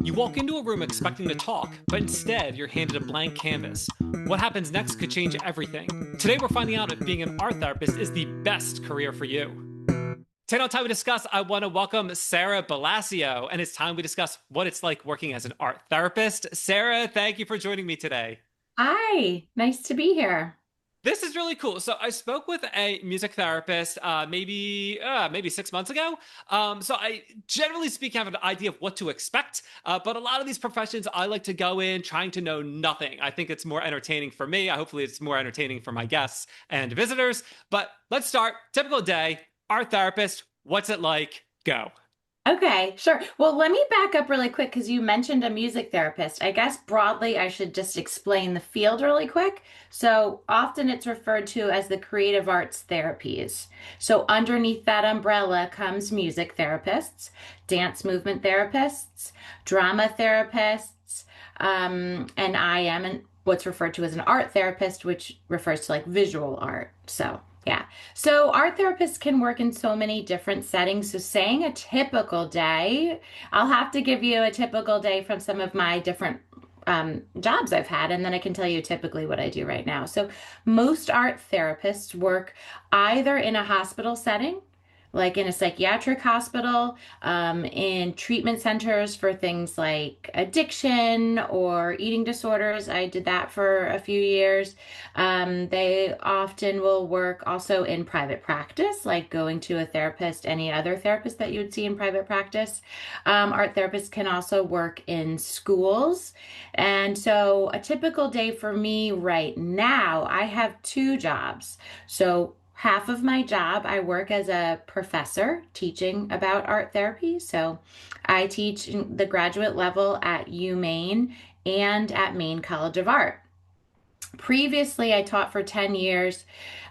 You walk into a room expecting to talk, but instead you're handed a blank canvas. What happens next could change everything. Today we're finding out if being an art therapist is the best career for you. Today on Time We Discuss, I want to welcome Sarah Balascio, and it's time we discuss what it's like working as an art therapist. Sarah, thank you for joining me today. Hi, nice to be here. This is really cool. So I spoke with a music therapist maybe 6 months ago. So I generally speaking have an idea of what to expect, but a lot of these professions I like to go in trying to know nothing. I think it's more entertaining for me. Hopefully, it's more entertaining for my guests and visitors. But let's start. Typical day. Art therapist. What's it like? Go. Okay, sure. Well, let me back up really quick because you mentioned a music therapist. I guess broadly, I should just explain the field really quick. So often it's referred to as the creative arts therapies. So underneath that umbrella comes music therapists, dance movement therapists, drama therapists, and I am what's referred to as an art therapist, which refers to like visual art. So yeah. So art therapists can work in so many different settings. So saying a typical day, I'll have to give you a typical day from some of my different jobs I've had, and then I can tell you typically what I do right now. So most art therapists work either in a hospital setting, like in a psychiatric hospital, in treatment centers for things like addiction or eating disorders. I did that for a few years. They often will work also in private practice, like going to a therapist, any other therapist that you would see in private practice. Art therapists can also work in schools. And so a typical day for me right now, I have two jobs. So half of my job, I work as a professor teaching about art therapy. So I teach the graduate level at UMaine and at Maine College of Art. Previously, I taught for 10 years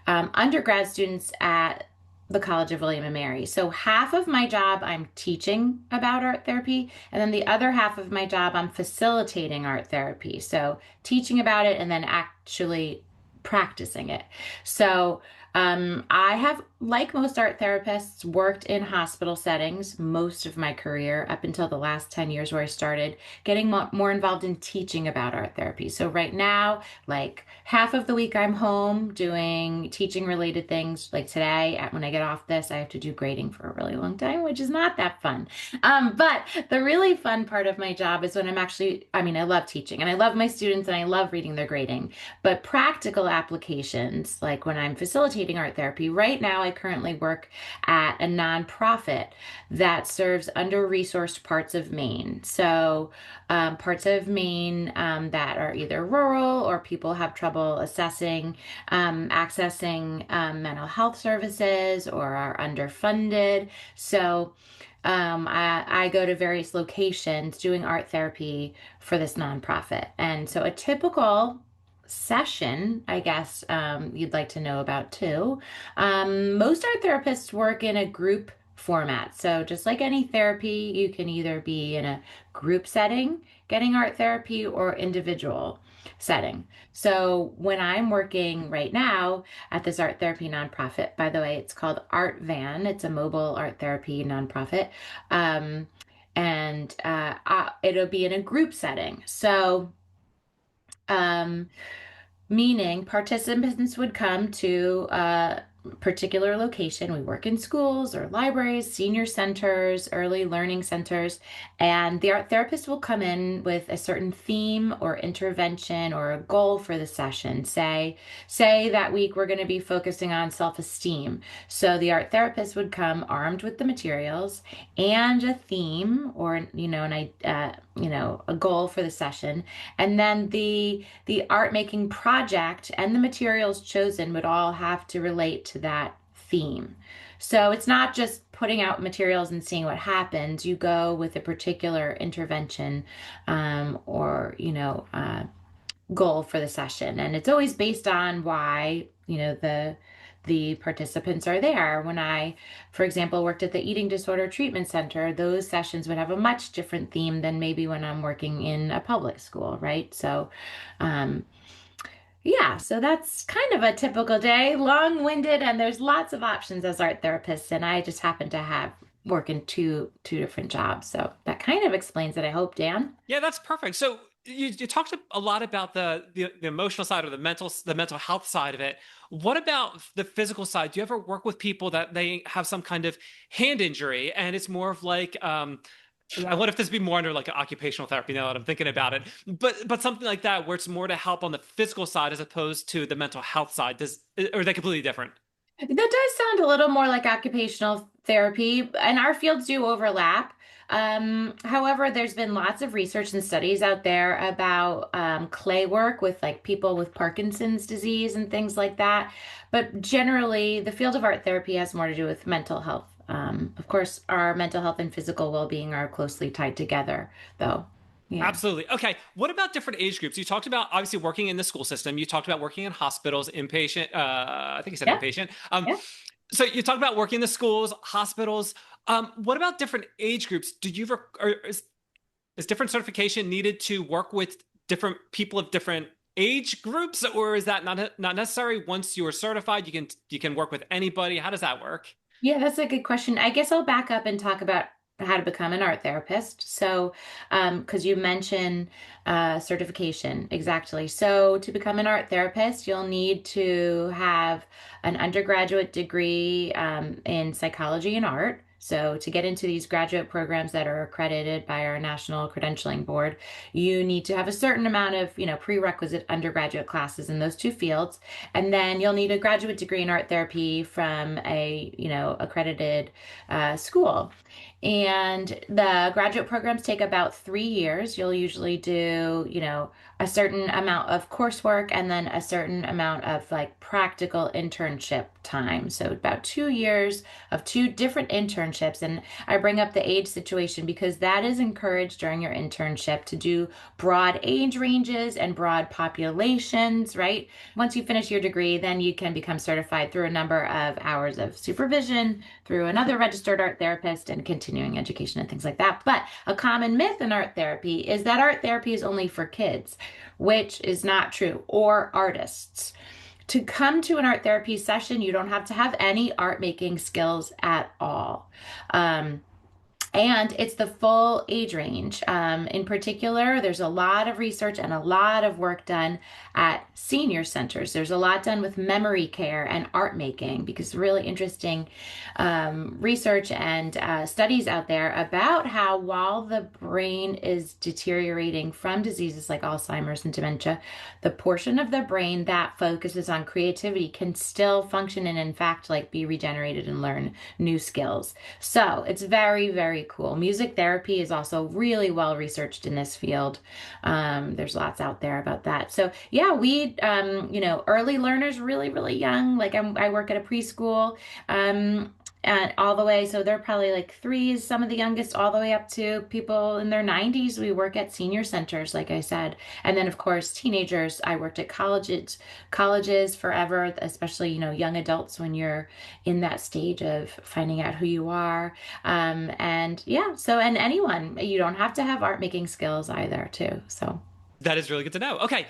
undergrad students at the College of William and Mary. So half of my job, I'm teaching about art therapy, and then the other half of my job, I'm facilitating art therapy. So teaching about it and then actually practicing it. So I have, like most art therapists, worked in hospital settings most of my career up until the last 10 years where I started getting more involved in teaching about art therapy. So right now, like half of the week I'm home doing teaching related things. Like today, when I get off this, I have to do grading for a really long time, which is not that fun. But the really fun part of my job is when I mean, I love teaching and I love my students and I love reading their grading, but practical applications, like when I'm facilitating art therapy, right now I currently work at a nonprofit that serves under-resourced parts of Maine. So parts of Maine that are either rural or people have trouble accessing mental health services or are underfunded. So I go to various locations doing art therapy for this nonprofit. And so a typical session, I guess you'd like to know about too. Most art therapists work in a group format. So just like any therapy, you can either be in a group setting getting art therapy or individual setting. So when I'm working right now at this art therapy nonprofit, by the way, it's called Art Van. It's a mobile art therapy nonprofit. And it'll be in a group setting. So um, meaning participants would come to a particular location. We work in schools or libraries, senior centers, early learning centers, and the art therapist will come in with a certain theme or intervention or a goal for the session. Say that week we're going to be focusing on self-esteem. So the art therapist would come armed with the materials and a theme or a goal for the session, and then the art making project and the materials chosen would all have to relate to that theme. So it's not just putting out materials and seeing what happens. You go with a particular intervention or goal for the session, and it's always based on why the participants are there. When I, for example, worked at the Eating Disorder Treatment Center, those sessions would have a much different theme than maybe when I'm working in a public school, right? So, um, yeah, so that's kind of a typical day, long-winded, and there's lots of options as art therapists, and I just happen to have work in two different jobs, so that that kind of explains it, I hope, Dan. Yeah, that's perfect. So you talked a lot about the emotional side or the mental health side of it. What about the physical side? Do you ever work with people that they have some kind of hand injury and it's more of like I wonder if this would be more under like an occupational therapy now that I'm thinking about it. But something like that where it's more to help on the physical side as opposed to the mental health side. Does or are they completely different? That does sound a little more like occupational therapy, and our fields do overlap. However, there's been lots of research and studies out there about clay work with like people with Parkinson's disease and things like that. But generally, the field of art therapy has more to do with mental health. Of course, our mental health and physical well-being are closely tied together, though. Yeah. Absolutely. Okay. What about different age groups? You talked about obviously working in the school system. You talked about working in hospitals, inpatient. I think you said Yeah. inpatient. Yeah. So you talked about working in the schools, hospitals. What about different age groups? Do you or is different certification needed to work with different people of different age groups, or is that not necessary? Once you are certified, you can work with anybody. How does that work? Yeah, that's a good question. I guess I'll back up and talk about how to become an art therapist. So, because you mentioned certification, exactly. So, to become an art therapist, you'll need to have an undergraduate degree in psychology and art. So, to get into these graduate programs that are accredited by our National Credentialing Board, you need to have a certain amount of, prerequisite undergraduate classes in those two fields. And then you'll need a graduate degree in art therapy from a, accredited school. And the graduate programs take about 3 years. You'll usually do, a certain amount of coursework and then a certain amount of like practical internship time. So about 2 years of two different internships. And I bring up the age situation because that is encouraged during your internship to do broad age ranges and broad populations, right? Once you finish your degree, then you can become certified through a number of hours of supervision, through another registered art therapist, and continuing education and things like that. But a common myth in art therapy is that art therapy is only for kids, which is not true, or artists. To come to an art therapy session, you don't have to have any art making skills at all. Um, and it's the full age range. In particular, there's a lot of research and a lot of work done at senior centers. There's a lot done with memory care and art making because really interesting research and studies out there about how while the brain is deteriorating from diseases like Alzheimer's and dementia, the portion of the brain that focuses on creativity can still function and in fact like be regenerated and learn new skills. So it's very, very cool. Music therapy is also really well researched in this field. There's lots out there about that. So yeah, early learners, really, really young. Like I work at a preschool. And all the way, so they're probably like threes, some of the youngest, all the way up to people in their 90s. We work at senior centers, like I said. And then, of course, teenagers. I worked at colleges forever, especially, young adults when you're in that stage of finding out who you are. And yeah, so, and anyone, you don't have to have art making skills either, too. So. That is really good to know. Okay,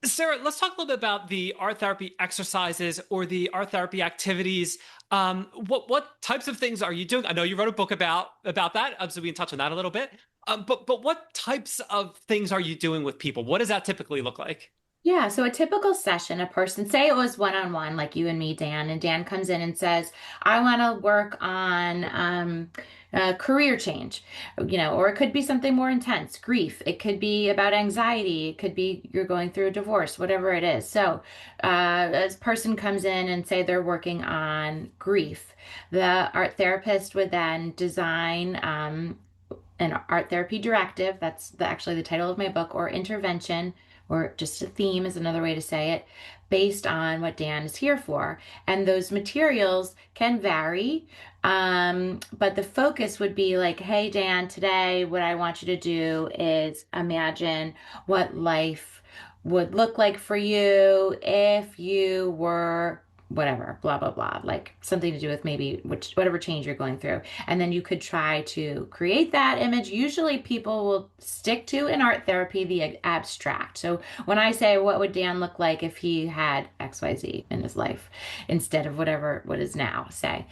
Sarah, let's talk a little bit about the art therapy exercises or the art therapy activities. What types of things are you doing? I know you wrote a book about that, so we can touch on that a little bit. But what types of things are you doing with people? What does that typically look like? Yeah, so a typical session, a person, say it was one-on-one, like you and me, Dan, and Dan comes in and says, I want to work on career change, or it could be something more intense, grief. It could be about anxiety. It could be you're going through a divorce, whatever it is. So this person comes in and say they're working on grief. The art therapist would then design an art therapy directive, that's actually the title of my book, or intervention, or just a theme is another way to say it, based on what Dan is here for. And those materials can vary, but the focus would be like, hey, Dan, today what I want you to do is imagine what life would look like for you if you were whatever, blah, blah, blah, like something to do with maybe whatever change you're going through. And then you could try to create that image. Usually people will stick to in art therapy the abstract. So when I say, what would Dan look like if he had XYZ in his life instead of what is now, say.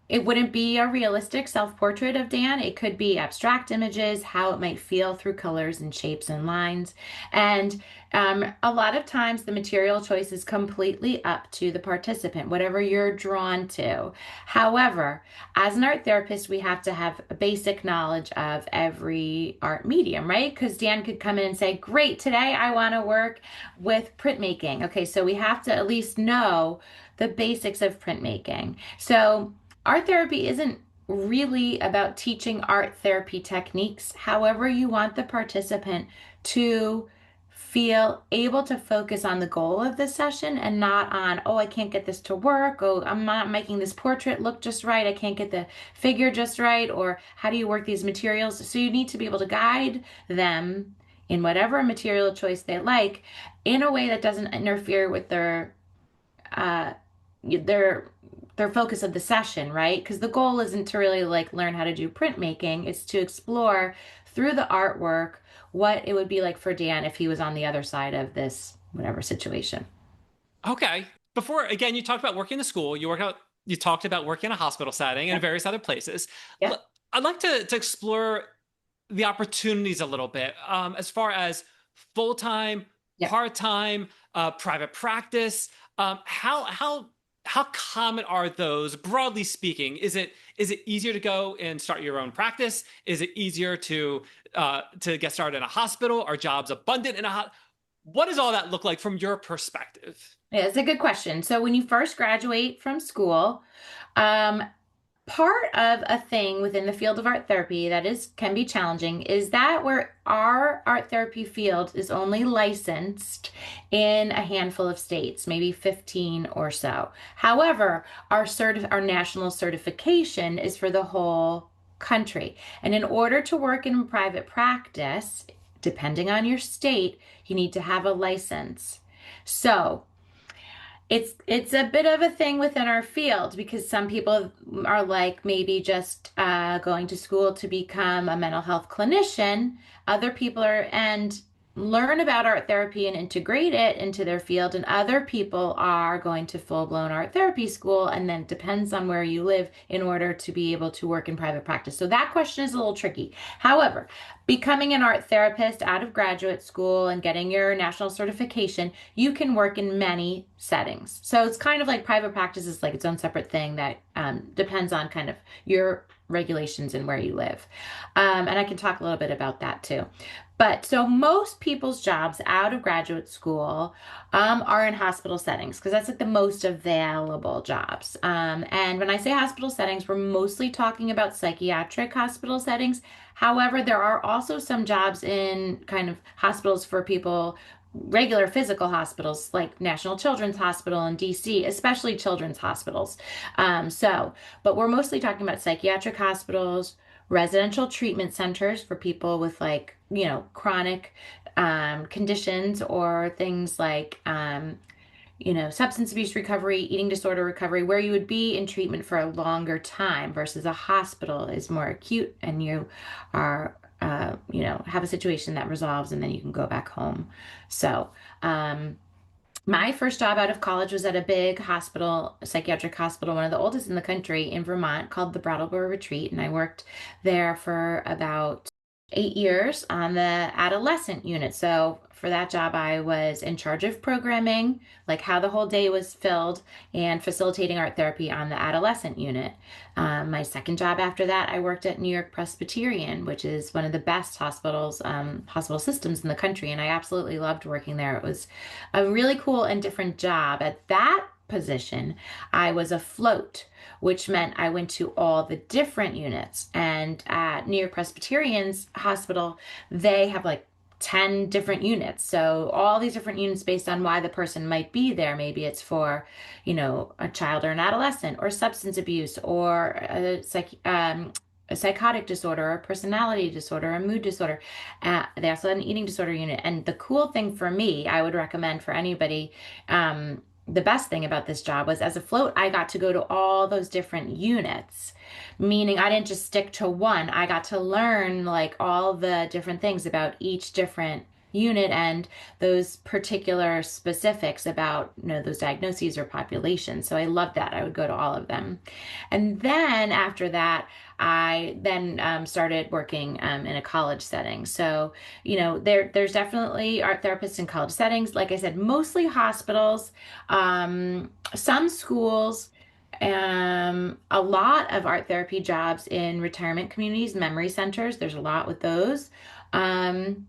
it wouldn't be a realistic self-portrait of Dan. It could be abstract images, how it might feel through colors and shapes and lines. And a lot of times the material choice is completely up to the participant, whatever you're drawn to. However, as an art therapist, we have to have a basic knowledge of every art medium, right? Because Dan could come in and say, great, today I want to work with printmaking. Okay, so we have to at least know the basics of printmaking. So art therapy isn't really about teaching art therapy techniques. However, you want the participant to feel able to focus on the goal of the session and not on, oh, I can't get this to work. Oh, I'm not making this portrait look just right. I can't get the figure just right. Or how do you work these materials? So you need to be able to guide them in whatever material choice they like in a way that doesn't interfere with uh, their their focus of the session, right? Because the goal isn't to really like learn how to do printmaking, it's to explore through the artwork what it would be like for Dan if he was on the other side of this whatever situation. Okay. Before, again, you talked about working in the school. You talked about working in a hospital setting and Yep. various other places. Yep. I'd like to explore the opportunities a little bit, as far as full time, Yep. part time, private practice. How common are those, broadly speaking? Is it easier to go and start your own practice? Is it easier to get started in a hospital? Are jobs abundant in a what does all that look like from your perspective? Yeah, it's a good question. So when you first graduate from school, um, part of a thing within the field of art therapy that is can be challenging is that where our art therapy field is only licensed in a handful of states, maybe 15 or so. However, our national certification is for the whole country. And in order to work in private practice, depending on your state, you need to have a license. So, it's a bit of a thing within our field because some people are like maybe just going to school to become a mental health clinician. Other people are and learn about art therapy and integrate it into their field, and other people are going to full-blown art therapy school, and then it depends on where you live in order to be able to work in private practice. So that question is a little tricky. However, becoming an art therapist out of graduate school and getting your national certification, you can work in many settings. So it's kind of like private practice is like its own separate thing that depends on kind of your regulations and where you live. And I can talk a little bit about that too. But so most people's jobs out of graduate school are in hospital settings because that's like the most available jobs. And when I say hospital settings, we're mostly talking about psychiatric hospital settings. However, there are also some jobs in kind of hospitals for people, regular physical hospitals like National Children's Hospital in DC, especially children's hospitals. But we're mostly talking about psychiatric hospitals, residential treatment centers for people with like, chronic conditions or things like substance abuse recovery, eating disorder recovery, where you would be in treatment for a longer time versus a hospital is more acute and you are, have a situation that resolves and then you can go back home. So, my first job out of college was at a big hospital, a psychiatric hospital, one of the oldest in the country in Vermont called the Brattleboro Retreat. And I worked there for about 8 years on the adolescent unit. So for that job, I was in charge of programming, like how the whole day was filled, and facilitating art therapy on the adolescent unit. My second job after that, I worked at New York Presbyterian, which is one of the best hospital systems in the country, and I absolutely loved working there. It was a really cool and different job. At that position, I was afloat, which meant I went to all the different units. And at New York Presbyterian's hospital, they have like 10 different units. So all these different units based on why the person might be there. Maybe it's for, a child or an adolescent or substance abuse or a psychotic disorder, or a personality disorder, a mood disorder. They also had an eating disorder unit. And the cool thing for me, I would recommend for anybody, the best thing about this job was as a float, I got to go to all those different units, meaning I didn't just stick to one. I got to learn like all the different things about each different unit and those particular specifics about, those diagnoses or populations. So I loved that. I would go to all of them. And then after that, I then started working in a college setting. So, there's definitely art therapists in college settings. Like I said, mostly hospitals, some schools, a lot of art therapy jobs in retirement communities, memory centers. There's a lot with those. Um,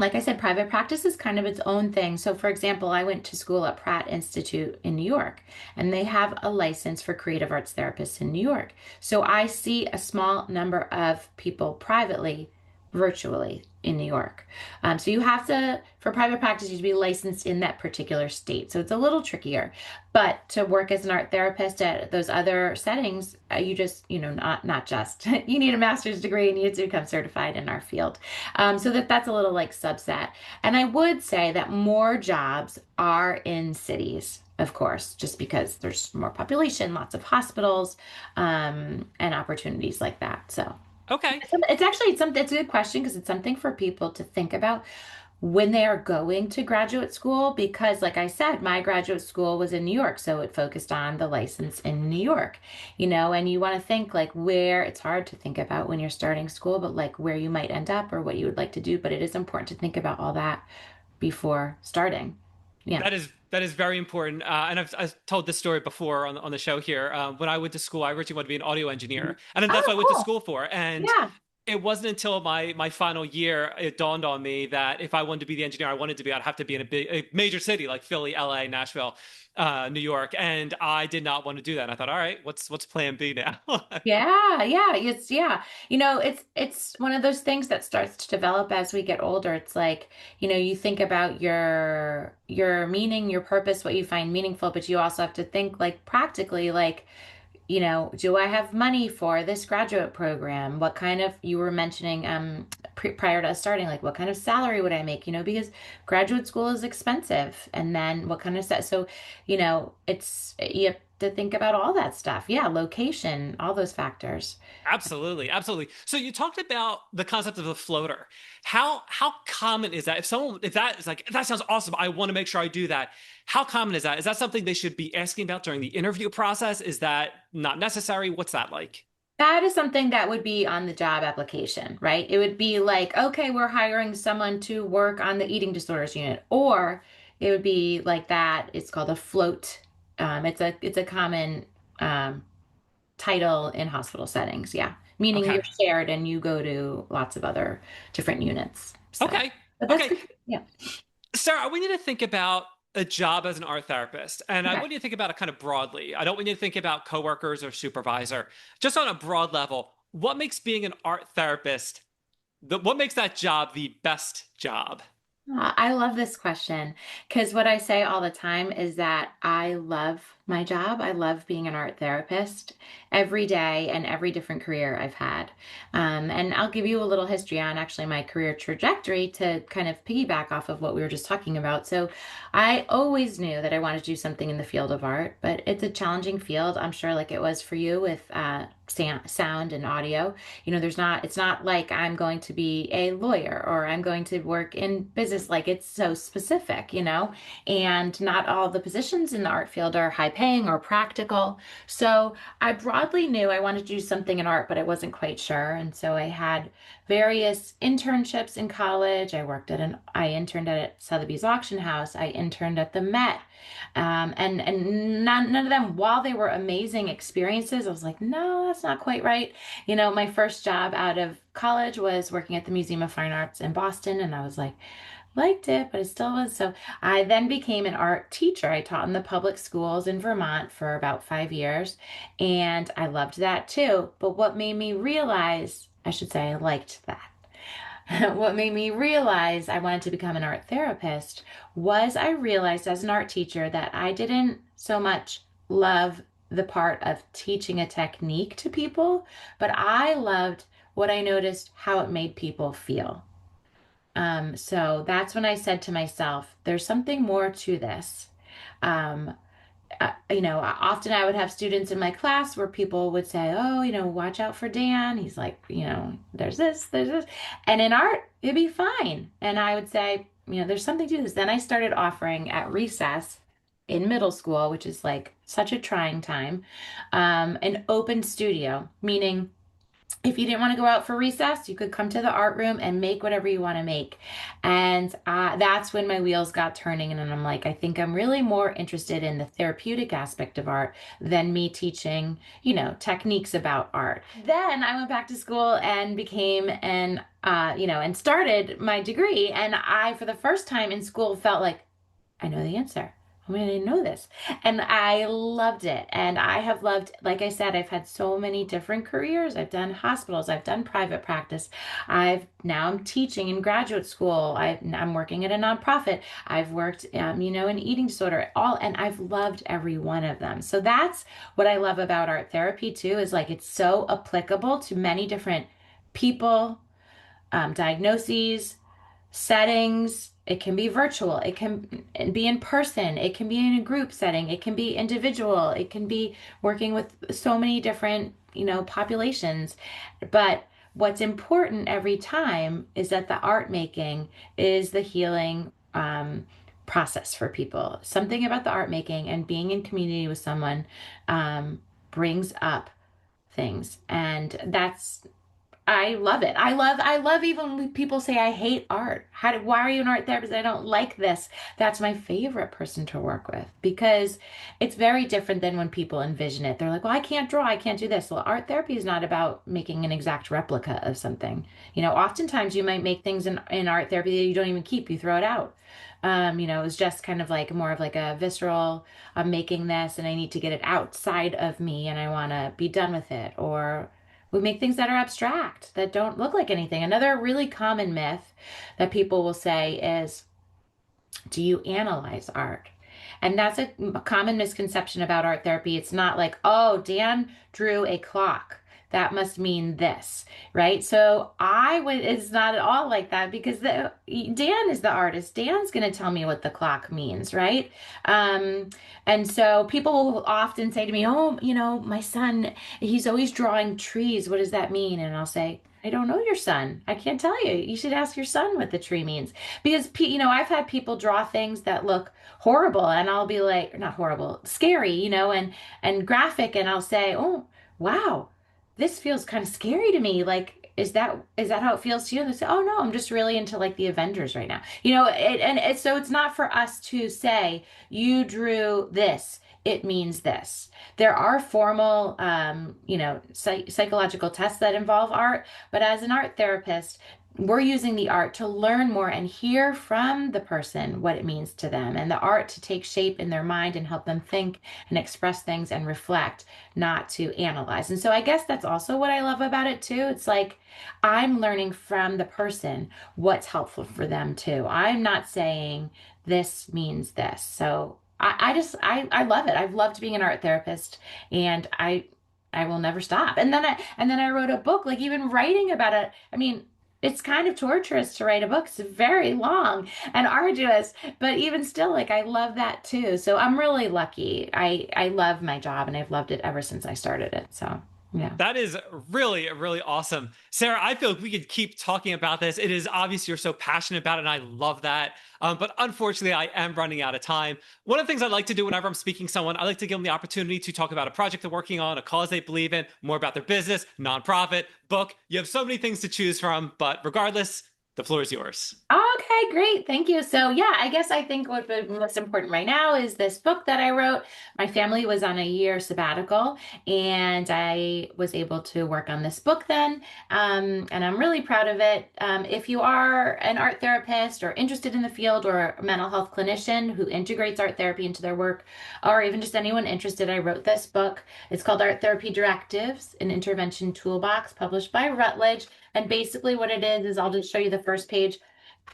like I said, private practice is kind of its own thing. So, for example, I went to school at Pratt Institute in New York, and they have a license for creative arts therapists in New York. So, I see a small number of people privately, virtually in New York. So, you have to, for private practice, you have to be licensed in that particular state. So, it's a little trickier. But to work as an art therapist at those other settings, you just, not just, you need a master's degree and you need to become certified in our field. So that's a little like subset. And I would say that more jobs are in cities, of course, just because there's more population, lots of hospitals, and opportunities like that. So Okay. it's actually something, it's a good question because it's something for people to think about when they are going to graduate school, because like I said, my graduate school was in New York, so it focused on the license in New York, and you want to think like where it's hard to think about when you're starting school, but like where you might end up or what you would like to do. But it is important to think about all that before starting. Yeah. That is very important, and I've told this story before on the show here. When I went to school, I originally wanted to be an audio engineer, and that's Oh, what I went to cool. school for. And Yeah. it wasn't until my final year it dawned on me that if I wanted to be the engineer I wanted to be, I'd have to be in a major city like Philly, LA, Nashville, New York, and I did not want to do that. And I thought, all right, what's Plan B now? Yeah, yeah, yeah. It's one of those things that starts to develop as we get older. It's like, you think about your meaning, your purpose, what you find meaningful, but you also have to think like practically, like, do I have money for this graduate program? What kind of, you were mentioning prior to us starting, like what kind of salary would I make? Because graduate school is expensive. And then what kind of set? So, you have to think about all that stuff. Yeah, location, all those factors. Absolutely, absolutely. So you talked about the concept of the floater. How common is that? If that is like that sounds awesome, I want to make sure I do that. How common is that? Is that something they should be asking about during the interview process? Is that not necessary? What's that like? That is something that would be on the job application, right? It would be like, okay, we're hiring someone to work on the eating disorders unit, or it would be like that. It's called a float. It's a common um, title in hospital settings. Yeah, meaning Okay. you're shared and you go to lots of other different units. So, Okay. but that's Okay. good. Yeah. Sarah, I want you to think about a job as an art therapist, and I Okay. want you to think about it kind of broadly. I don't want you to think about coworkers or supervisor. Just on a broad level, what makes being an art therapist, what makes that job the best job? I love this question because what I say all the time is that I love my job. I love being an art therapist every day and every different career I've had. And I'll give you a little history on actually my career trajectory to kind of piggyback off of what we were just talking about. So I always knew that I wanted to do something in the field of art, but it's a challenging field. I'm sure like it was for you with sound and audio. It's not like I'm going to be a lawyer or I'm going to work in business. Like it's so specific, and not all the positions in the art field are high paying or practical. So I broadly knew I wanted to do something in art, but I wasn't quite sure. And so I had various internships in college. I interned at Sotheby's Auction House. I interned at the Met. And none of them, while they were amazing experiences, I was like, no, that's not quite right. My first job out of college was working at the Museum of Fine Arts in Boston, and I was like, liked it, but it still was. So I then became an art teacher. I taught in the public schools in Vermont for about 5 years, and I loved that too. But what made me realize, I should say, I liked that. What made me realize I wanted to become an art therapist was I realized as an art teacher that I didn't so much love the part of teaching a technique to people, but I loved what I noticed how it made people feel. So that's when I said to myself, there's something more to this. Um, Often I would have students in my class where people would say, oh, watch out for Dan. He's like, there's this. And in art, it'd be fine. And I would say, there's something to this. Then I started offering at recess in middle school, which is like such a trying time, an open studio, meaning if you didn't want to go out for recess, you could come to the art room and make whatever you want to make. And that's when my wheels got turning. And then I'm like, I think I'm really more interested in the therapeutic aspect of art than me teaching, techniques about art. Then I went back to school and became and started my degree. And I, for the first time in school, felt like I know the answer. I mean, I didn't know this. And I loved it. And I have loved, like I said, I've had so many different careers. I've done hospitals, I've done private practice. I'm teaching in graduate school. I'm working at a nonprofit. I've worked, in eating disorder, and I've loved every one of them. So that's what I love about art therapy too, is like it's so applicable to many different people, diagnoses, settings. It can be virtual, it can be in person, it can be in a group setting, it can be individual, it can be working with so many different, populations. But what's important every time is that the art making is the healing process for people. Something about the art making and being in community with someone brings up things. And I love it. I love even when people say I hate art. Why are you an art therapist? I don't like this. That's my favorite person to work with because it's very different than when people envision it. They're like, well, I can't draw. I can't do this. Well, art therapy is not about making an exact replica of something. Oftentimes you might make things in art therapy that you don't even keep, you throw it out. It's just kind of like more of like a visceral, I'm making this and I need to get it outside of me and I want to be done with it. Or we make things that are abstract, that don't look like anything. Another really common myth that people will say is, do you analyze art? And that's a common misconception about art therapy. It's not like, oh, Dan drew a clock. That must mean this, right? So it's not at all like that because Dan is the artist. Dan's going to tell me what the clock means, right? Um, and so people will often say to me, oh, my son, he's always drawing trees. What does that mean? And I'll say, I don't know your son. I can't tell you. You should ask your son what the tree means. Because, I've had people draw things that look horrible and I'll be like, not horrible, scary, and graphic. And I'll say, oh, wow, this feels kind of scary to me. Like, is that how it feels to you? And they say, oh no, I'm just really into like the Avengers right now. So it's not for us to say, you drew this. It means this. There are formal, psychological tests that involve art, but as an art therapist, we're using the art to learn more and hear from the person what it means to them, and the art to take shape in their mind and help them think and express things and reflect, not to analyze. And so I guess that's also what I love about it too. It's like I'm learning from the person what's helpful for them too. I'm not saying this means this. So I love it. I've loved being an art therapist and I will never stop. And then I wrote a book, like even writing about it. I mean, it's kind of torturous to write a book. It's very long and arduous, but even still, like I love that too. So I'm really lucky. I love my job and I've loved it ever since I started it. So yeah. That is really, really awesome. Sarah, I feel like we could keep talking about this. It is obvious you're so passionate about it, and I love that. But unfortunately, I am running out of time. One of the things I like to do whenever I'm speaking to someone, I like to give them the opportunity to talk about a project they're working on, a cause they believe in, more about their business, nonprofit, book. You have so many things to choose from, but regardless, the floor is yours. Okay, great. Thank you. So, yeah, I guess I think what's most important right now is this book that I wrote. My family was on a year sabbatical, and I was able to work on this book then. And I'm really proud of it. If you are an art therapist or interested in the field or a mental health clinician who integrates art therapy into their work, or even just anyone interested, I wrote this book. It's called Art Therapy Directives, an Intervention Toolbox, published by Routledge. And basically, what it is I'll just show you the first page.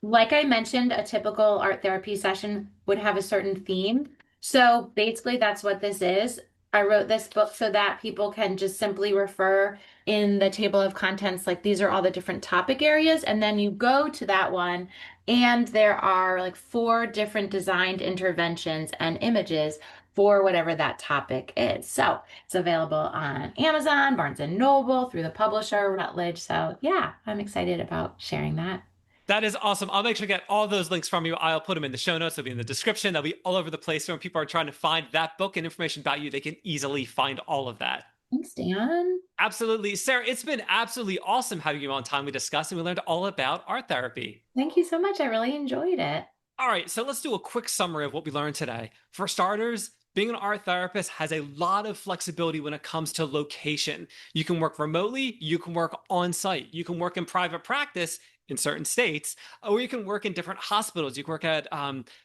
Like I mentioned, a typical art therapy session would have a certain theme. So basically, that's what this is. I wrote this book so that people can just simply refer in the table of contents, like these are all the different topic areas. And then you go to that one, and there are like 4 different designed interventions and images for whatever that topic is. So it's available on Amazon, Barnes and Noble, through the publisher, Routledge. So yeah, I'm excited about sharing that. That is awesome. I'll make sure to get all those links from you. I'll put them in the show notes. They'll be in the description. They'll be all over the place. So when people are trying to find that book and information about you, they can easily find all of that. Thanks, Dan. Absolutely. Sarah, it's been absolutely awesome having you on Time We Discussed, and we learned all about art therapy. Thank you so much. I really enjoyed it. All right, so let's do a quick summary of what we learned today. For starters, being an art therapist has a lot of flexibility when it comes to location. You can work remotely, you can work on site, you can work in private practice in certain states, or you can work in different hospitals. You can work at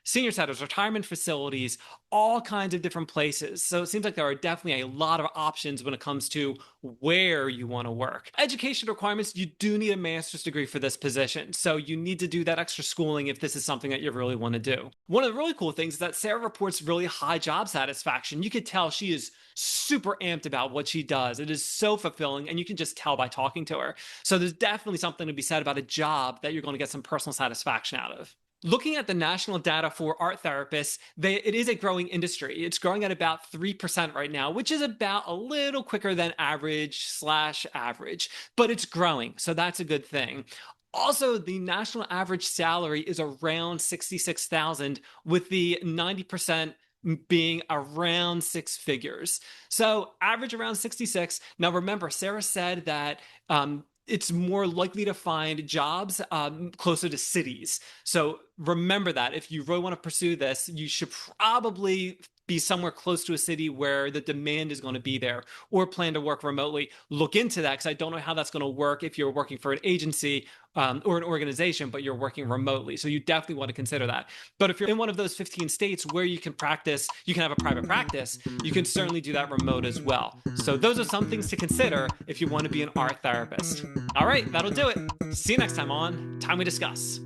senior centers, retirement facilities, all kinds of different places. So it seems like there are definitely a lot of options when it comes to where you want to work. Education requirements, you do need a master's degree for this position. So you need to do that extra schooling if this is something that you really want to do. One of the really cool things is that Sarah reports really high job satisfaction. You could tell she is super amped about what she does. It is so fulfilling, and you can just tell by talking to her. So there's definitely something to be said about a job that you're going to get some personal satisfaction out of. Looking at the national data for art therapists, it is a growing industry. It's growing at about 3% right now, which is about a little quicker than average/average, but it's growing. So that's a good thing. Also, the national average salary is around 66,000, with the 90% being around six figures. So average around 66. Now remember, Sarah said that it's more likely to find jobs closer to cities. So remember that if you really want to pursue this, you should probably be somewhere close to a city where the demand is going to be there, or plan to work remotely. Look into that, because I don't know how that's going to work if you're working for an agency or an organization, but you're working remotely. So you definitely want to consider that. But if you're in one of those 15 states where you can practice, you can have a private practice, you can certainly do that remote as well. So those are some things to consider if you want to be an art therapist. All right, that'll do it. See you next time on Time We Discuss.